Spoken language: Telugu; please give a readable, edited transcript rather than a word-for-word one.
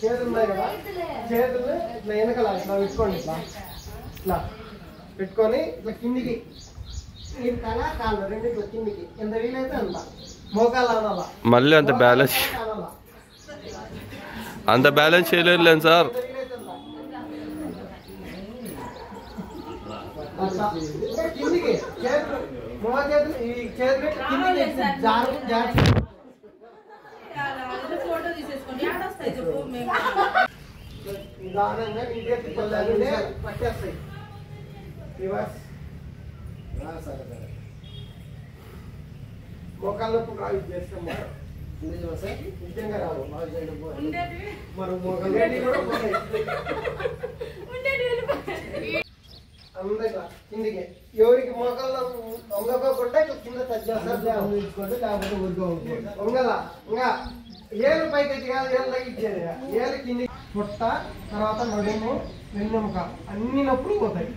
చేతులు ఉన్నాయి కదా, చేతులు ఇట్లా వెనకాల ఇట్లా పెట్టుకోండి. ఇట్లా ఇట్లా పెట్టుకొని ఇట్లా కిందికి ఈ తల కాళ్ళు రెండు ఇట్లా కిందికి ఎంత వీలైతే అంత మోకాలు అనాలా. మళ్ళీ అంత బ్యాలెన్స్ చేయలేరు సార్. కిందికి చేతులు మోహ చేతులు ఈ చేతులు కిందికి జారి నిదానంగా నీటి పట్టేస్తాయి. మోకాళ్ళ నొప్పి రావి చేస్తామా నిజంగా రావు మనం మోకాళ్ళు కూడా పోతాయి. అందగా కిందికి ఎవరికి మోకాళ్ళు వంగకోకుండా ఇట్లా కింద టచ్ చేస్తారు. లేకపోతే వంగల ఇంకా ఏళ్ళు పైకి వచ్చి కాదు ఏళ్ళు తగ్గించేది. ఏళ్ళు కింది పొట్ట తర్వాత నడుము వెన్నెముక అన్ని నొప్పులు పోతాయి.